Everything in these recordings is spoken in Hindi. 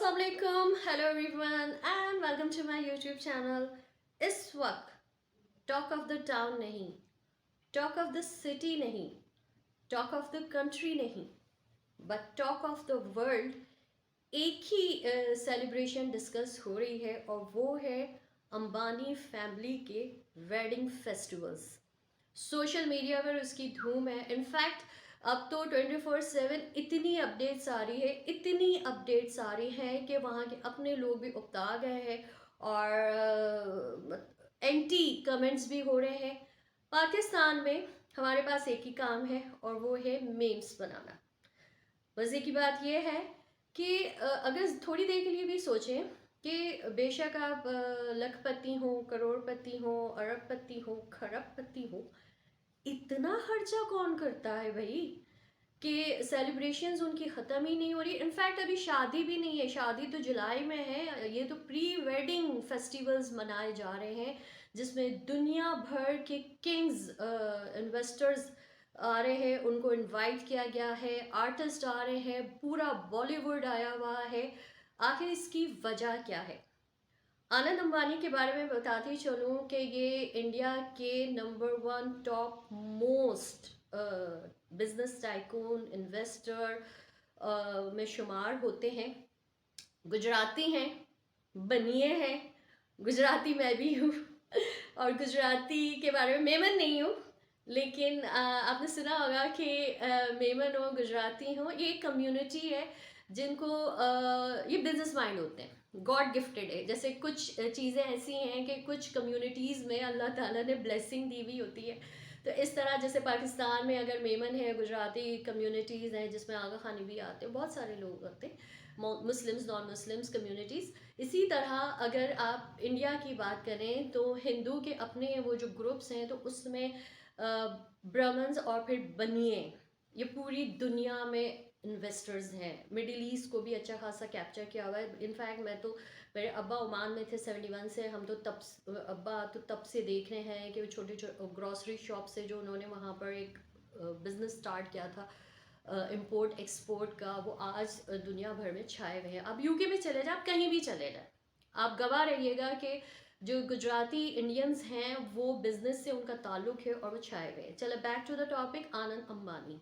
अस्सलाम वालेकुम, hello everyone and welcome to my YouTube channel. इस वक्त टॉक ऑफ द टाउन नहीं, टॉक ऑफ द सिटी नहीं, टॉक ऑफ द कंट्री नहीं, but talk of the world एक ही सेलिब्रेशन डिस्कस हो रही है और वो है अंबानी फैमिली के वेडिंग फेस्टिवल्स। सोशल मीडिया पर उसकी धूम है। इनफैक्ट अब तो 24/7 इतनी अपडेट्स आ रही है, इतनी अपडेट्स आ रही हैं कि वहाँ के अपने लोग भी उकता गए हैं और एंटी कमेंट्स भी हो रहे हैं। पाकिस्तान में हमारे पास एक ही काम है और वो है मेम्स बनाना। मज़े की बात यह है कि अगर थोड़ी देर के लिए भी सोचें कि बेशक आप लखपति हो, करोड़पति हो, अरबपति हो, खरबपति हो, इतना खर्चा कौन करता है भाई कि सेलिब्रेशंस उनकी ख़त्म ही नहीं हो रही। इनफैक्ट अभी शादी भी नहीं है, शादी तो जुलाई में है। ये तो प्री वेडिंग फेस्टिवल्स मनाए जा रहे हैं जिसमें दुनिया भर के किंग्स इन्वेस्टर्स आ रहे हैं, उनको इनवाइट किया गया है, आर्टिस्ट आ रहे हैं, पूरा बॉलीवुड आया हुआ है। आखिर इसकी वजह क्या है? आनंद अंबानी के बारे में बताती चलूँ कि ये इंडिया के number 1 top most business tycoon investor में शुमार होते हैं। गुजराती हैं, बनिए हैं, गुजराती मैं भी हूँ और गुजराती के बारे में मेमन नहीं हूँ, लेकिन आपने सुना होगा कि मेमन हो, गुजराती हो, ये कम्युनिटी है जिनको ये बिजनेस माइंड होते हैं, गॉड गिफ्टेड है। जैसे कुछ चीज़ें ऐसी हैं कि कुछ कम्युनिटीज़ में अल्लाह ताला ने ब्लेसिंग दी हुई होती है। तो इस तरह जैसे पाकिस्तान में अगर मेमन है, गुजराती कम्युनिटीज़ हैं जिसमें आगा खानी भी आते हैं, बहुत सारे लोग आते हैं, मुस्लिम्स, नॉन मुस्लिम्स कम्युनिटीज़। इसी तरह अगर आप इंडिया की बात करें तो हिंदू के अपने वो जो ग्रुप्स हैं तो उसमें ब्राह्मण्स और फिर बनिए, ये पूरी दुनिया में इन्वेस्टर्स हैं। मिडिल ईस्ट को भी अच्छा खासा कैप्चर किया हुआ है। इनफैक्ट मैं तो, मेरे अब्बा ओमान में थे 71 से, हम तो तब, अब्बा तो तब से देख रहे हैं कि वो छोटे छोटे ग्रॉसरी शॉप से जो उन्होंने वहाँ पर एक बिजनेस स्टार्ट किया था इंपोर्ट एक्सपोर्ट का, वो आज दुनिया भर में छाए हुए हैं। आप यूके में चले जाए, आप कहीं भी चले जाए, आप गवाह रहिएगा कि जो गुजराती इंडियंस हैं वो बिजनेस से उनका ताल्लुक है और वो छाए हुए हैं। चलो बैक टू द टॉपिक, आनंद अंबानी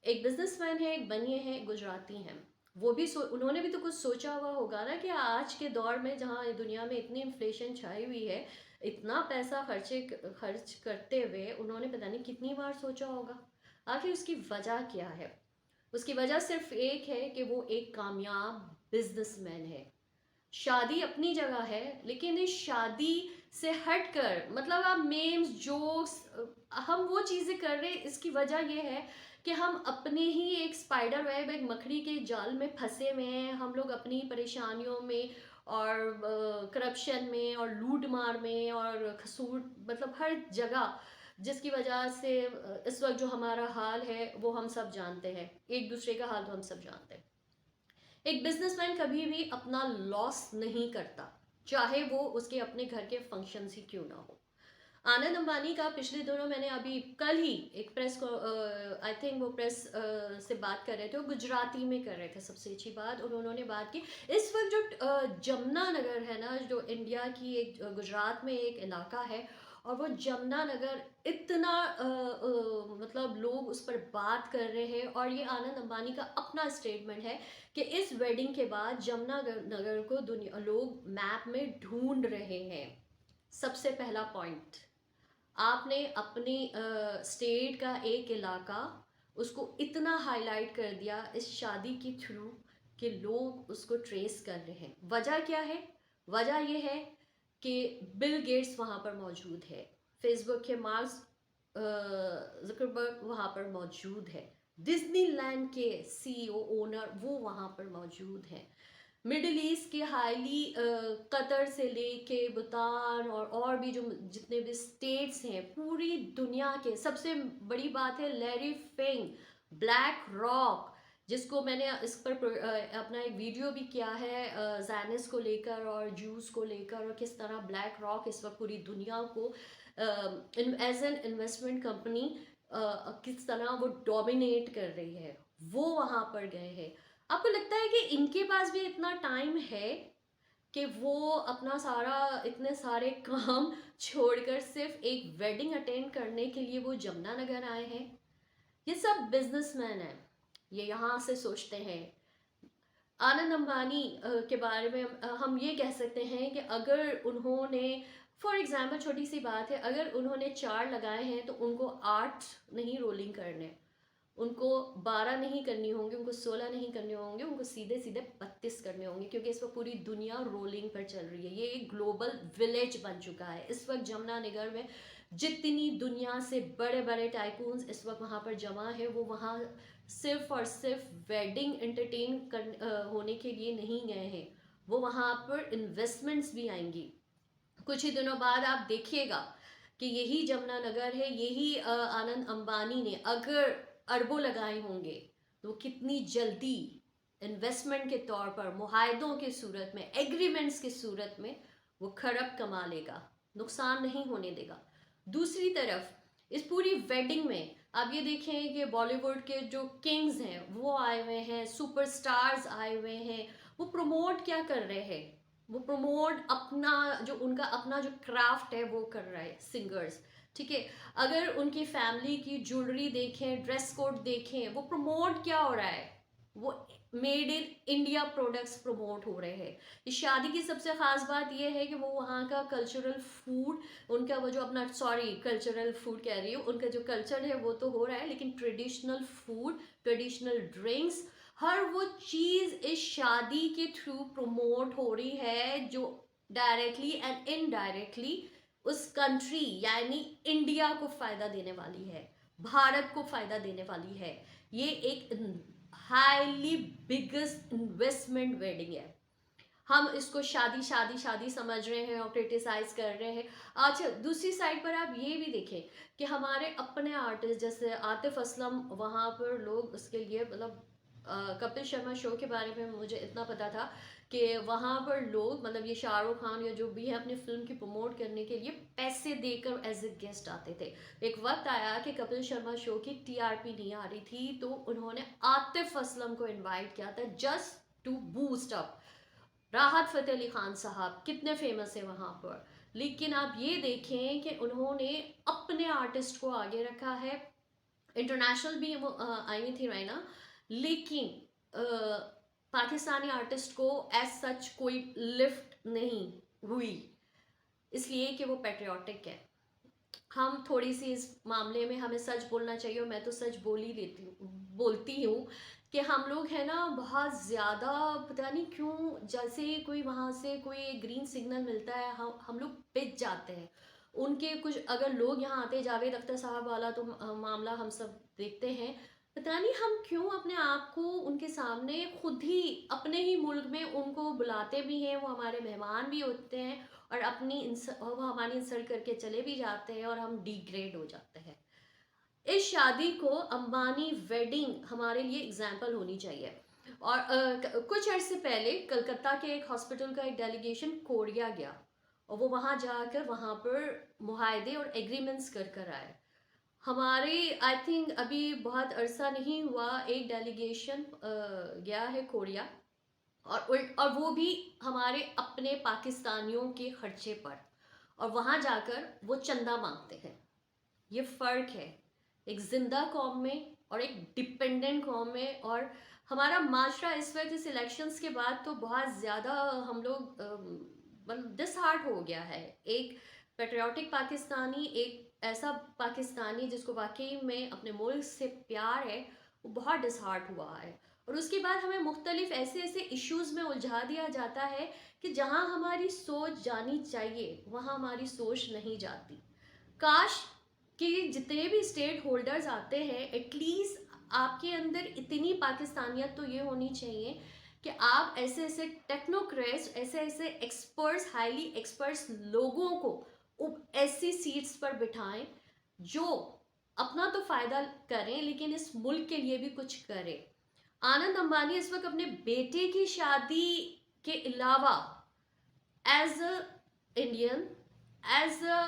एक बिजनेसमैन है, एक बनिए हैं, गुजराती हैं। वो भी उन्होंने भी तो कुछ सोचा हुआ होगा ना कि आज के दौर में जहाँ दुनिया में इतनी इन्फ्लेशन छाई हुई है, इतना पैसा खर्च करते हुए उन्होंने पता नहीं कितनी बार सोचा होगा। आखिर उसकी वजह क्या है? उसकी वजह सिर्फ एक है कि वो एक कामयाब बिजनेसमैन है। शादी अपनी जगह है, लेकिन इस शादी से हटकर, मतलब आप मेम्स जोक्स हम वो चीज़ें कर रहे हैं, इसकी वजह ये है कि हम अपने ही एक स्पाइडर वेब, एक मकड़ी के जाल में फंसे हुए हैं। हम लोग अपनी परेशानियों में और करप्शन में और लूट मार में और खसूट, मतलब हर जगह, जिसकी वजह से इस वक्त जो हमारा हाल है वो हम सब जानते हैं। एक दूसरे का हाल तो हम सब जानते हैं। एक बिजनेसमैन कभी भी अपना लॉस नहीं करता, चाहे वो उसके अपने घर के फंक्शंस ही क्यों ना हो। आनंद अंबानी का पिछले दिनों मैंने अभी कल ही एक प्रेस को, आई थिंक वो प्रेस से बात कर रहे थे, वो गुजराती में कर रहे थे सबसे अच्छी बात, और उन्होंने बात की इस वक्त जो जमुना नगर है ना, जो इंडिया की एक गुजरात में एक इलाका है, और वो जमुना नगर इतना मतलब लोग उस पर बात कर रहे हैं। और ये आनंद अंबानी का अपना स्टेटमेंट है कि इस वेडिंग के बाद जमुना नगर को दुनिया लोग मैप में ढूंढ रहे हैं। सबसे पहला पॉइंट, आपने अपनी स्टेट का एक इलाका उसको इतना हाईलाइट कर दिया इस शादी के थ्रू कि लोग उसको ट्रेस कर रहे हैं। वजह क्या है? वजह यह है कि बिल गेट्स वहाँ पर मौजूद है, फेसबुक के मार्क जुकरबर्ग वहाँ पर मौजूद है, डिज्नीलैंड के सीईओ ओनर वो वहाँ पर मौजूद हैं, मिडिल ईस्ट के हाईली कतर से लेके भूटान और भी जो जितने भी स्टेट्स हैं, पूरी दुनिया के, सबसे बड़ी बात है लैरी फिंग, ब्लैक रॉक, जिसको मैंने इस पर अपना एक वीडियो भी किया है जैनिस को लेकर और जूस को लेकर, और किस तरह ब्लैक रॉक इस वक्त पूरी दुनिया को एज एन इन्वेस्टमेंट कंपनी किस तरह वो डोमिनेट कर रही है। वो वहाँ पर गए हैं। आपको लगता है कि इनके पास भी इतना टाइम है कि वो अपना सारा इतने सारे काम छोड़कर सिर्फ एक वेडिंग अटेंड करने के लिए वो जमुनानगर आए हैं? ये सब बिजनेसमैन हैं, ये यहाँ से सोचते हैं। आनंद अंबानी के बारे में हम ये कह सकते हैं कि अगर उन्होंने, फॉर एग्जाम्पल छोटी सी बात है, अगर उन्होंने 4 लगाए हैं तो उनको 8 नहीं रोलिंग करने, उनको 12 नहीं करनी होंगी, उनको 16 नहीं करने होंगे, उनको सीधे सीधे 32 करने होंगे, क्योंकि इस वक्त पूरी दुनिया रोलिंग पर चल रही है। ये एक ग्लोबल विलेज बन चुका है इस वक्त जमुनानगर में। जितनी दुनिया से बड़े बड़े टाइकून्स इस वक्त वहाँ पर जमा है, वो वहाँ सिर्फ और सिर्फ वेडिंग एंटरटेन होने के लिए नहीं गए हैं, वो वहाँ पर इन्वेस्टमेंट्स भी आएंगी। कुछ ही दिनों बाद आप देखिएगा कि यही जमुनानगर है, यही आनंद अंबानी ने अगर अरबों लगाए होंगे तो कितनी जल्दी इन्वेस्टमेंट के तौर पर, मुआहदों के सूरत में, एग्रीमेंट्स के सूरत में वो खरब कमा लेगा, नुकसान नहीं होने देगा। दूसरी तरफ इस पूरी वेडिंग में आप ये देखें कि बॉलीवुड के जो किंग्स हैं वो आए हुए हैं, सुपरस्टार्स आए हुए हैं। वो प्रमोट क्या कर रहे हैं? वो प्रमोट अपना जो उनका अपना जो क्राफ्ट है वो कर रहा है, सिंगर्स, ठीक है। अगर उनकी फैमिली की ज्वेलरी देखें, ड्रेस कोड देखें, वो प्रमोट क्या हो रहा है? वो made in India products promote हो रहे हैं। इस शादी की सबसे खास बात यह है कि वो वहाँ का कल्चरल फूड, उनका वो जो अपना, सॉरी कल्चरल फूड कह रही हूँ, उनका जो कल्चर है वो तो हो रहा है, लेकिन ट्रेडिशनल फूड, ट्रेडिशनल ड्रिंक्स, हर वो चीज़ इस शादी के थ्रू प्रमोट हो रही है, जो डायरेक्टली एंड इनडायरेक्टली उस कंट्री यानी इंडिया को फायदा देने वाली है, भारत को फायदा देने वाली है। ये एक हाईली बिगेस्ट इन्वेस्टमेंट वेडिंग है। हम इसको शादी शादी शादी समझ रहे हैं और क्रिटिसाइज कर रहे हैं। अच्छा, दूसरी साइड पर आप ये भी देखें कि हमारे अपने आर्टिस्ट जैसे आतिफ असलम, वहाँ पर लोग उसके लिए मतलब कपिल शर्मा शो के बारे में मुझे इतना पता था कि वहाँ पर लोग, मतलब ये शाहरुख खान या जो भी है, अपनी फिल्म की प्रमोट करने के लिए पैसे देकर एज ए गेस्ट आते थे। एक वक्त आया कि कपिल शर्मा शो की टीआरपी नहीं आ रही थी, तो उन्होंने आतिफ असलम को इनवाइट किया था जस्ट टू बूस्ट अप। राहत फ़तेह अली खान साहब कितने फेमस है वहाँ पर, लेकिन आप ये देखें कि उन्होंने अपने आर्टिस्ट को आगे रखा है। इंटरनेशनल भी वो आई थी रैना, लेकिन पाकिस्तानी आर्टिस्ट को एज सच कोई लिफ्ट नहीं हुई, इसलिए कि वो पेट्रियाटिक है। हम थोड़ी सी इस मामले में हमें सच बोलना चाहिए, और मैं तो सच बोलती हूँ कि हम लोग है ना बहुत ज़्यादा, पता नहीं क्यों, जैसे कोई वहाँ से कोई ग्रीन सिग्नल मिलता है हम लोग पिच जाते हैं। उनके कुछ अगर लोग यहाँ आते, जावेद अख्तर साहब वाला तो मामला हम सब देखते हैं, पता नहीं हम क्यों अपने आप को उनके सामने खुद ही अपने ही मुल्क में उनको बुलाते भी हैं, वो हमारे मेहमान भी होते हैं, और वो हमारी इंसल्ट करके चले भी जाते हैं और हम डिग्रेड हो जाते हैं। इस शादी को अंबानी वेडिंग हमारे लिए एग्जाम्पल होनी चाहिए। और कुछ अर्से पहले कलकत्ता के एक हॉस्पिटल का एक डेलीगेशन कोरिया गया, और वो वहाँ जाकर वहाँ पर मुआहदे और एग्रीमेंट्स कर कर आए। हमारे आई थिंक अभी बहुत अरसा नहीं हुआ, एक डेलीगेशन गया है कोरिया, और वो भी हमारे अपने पाकिस्तानियों के खर्चे पर, और वहाँ जाकर वो चंदा मांगते हैं। ये फ़र्क है एक जिंदा कौम में और एक डिपेंडेंट कौम में। और हमारा माशरा इस वक्त इस इलेक्शंस के बाद तो बहुत ज़्यादा हम लोग मतलब डिसहार्ट हो गया है। एक पेट्रियाटिक पाकिस्तानी, एक ऐसा पाकिस्तानी जिसको वाकई में अपने मुल्क से प्यार है, वो बहुत डिसहार्ट हुआ है। और उसके बाद हमें मुख्तलिफ ऐसे ऐसे इश्यूज़ में उलझा दिया जाता है कि जहाँ हमारी सोच जानी चाहिए वहाँ हमारी सोच नहीं जाती। काश कि जितने भी स्टेट होल्डर्स आते हैं, एटलीस्ट आपके अंदर इतनी पाकिस्तानियत तो ये होनी चाहिए कि आप ऐसे ऐसे टेक्नोक्रेट्स, ऐसे ऐसे एक्सपर्ट्स, हाईली एक्सपर्ट्स लोगों को ऐसी सीट्स पर बिठाएं जो अपना तो फ़ायदा करें लेकिन इस मुल्क के लिए भी कुछ करें। आनंद अंबानी इस वक्त अपने बेटे की शादी के अलावा as a Indian, as a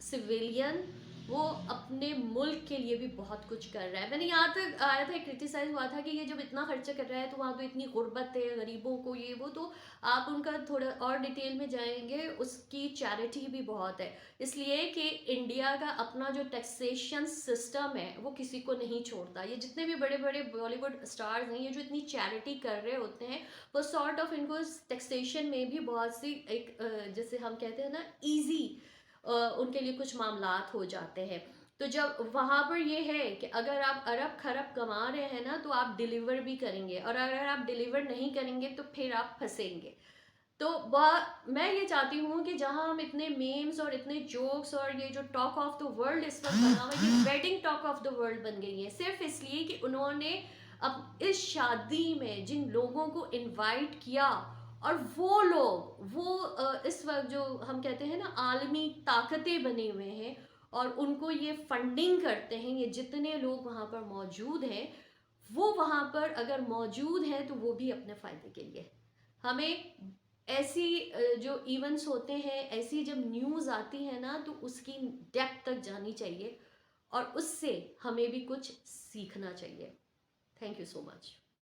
civilian, वो अपने मुल्क के लिए भी बहुत कुछ कर रहा है। मैंने यहाँ तक आया था, क्रिटिसाइज हुआ था कि ये जब इतना खर्चा कर रहा है तो वहाँ तो इतनी गुर्बत है, गरीबों को ये वो, तो आप उनका थोड़ा और डिटेल में जाएंगे, उसकी चैरिटी भी बहुत है। इसलिए कि इंडिया का अपना जो टैक्सेशन सिस्टम है वो किसी को नहीं छोड़ता। ये जितने भी बड़े बड़े बॉलीवुड स्टार्स हैं, ये जो इतनी चैरिटी कर रहे होते हैं, वो सॉर्ट ऑफ इनको टैक्सेशन में भी बहुत सी एक जैसे हम कहते हैं ना ईजी, उनके लिए कुछ मामलात हो जाते हैं। तो जब वहाँ पर ये है कि अगर आप अरब खरब कमा रहे हैं ना, तो आप डिलीवर भी करेंगे, और अगर आप डिलीवर नहीं करेंगे तो फिर आप फंसेंगे। तो वह मैं ये चाहती हूँ कि जहाँ हम इतने मेम्स और इतने जोक्स और ये जो टॉक ऑफ द वर्ल्ड इस वक्त बना हुआ है, ये wedding talk of the world बन गई है सिर्फ इसलिए कि उन्होंने अब इस शादी में जिन लोगों को इनवाइट किया, और वो लोग वो इस वक्त जो हम कहते हैं ना आलमी ताकतें बने हुए हैं, और उनको ये फंडिंग करते हैं, ये जितने लोग वहाँ पर मौजूद हैं, वो वहाँ पर अगर मौजूद हैं तो वो भी अपने फ़ायदे के लिए। हमें ऐसी जो इवेंट्स होते हैं, ऐसी जब न्यूज़ आती है ना, तो उसकी डेप्थ तक जानी चाहिए और उससे हमें भी कुछ सीखना चाहिए। Thank you so much.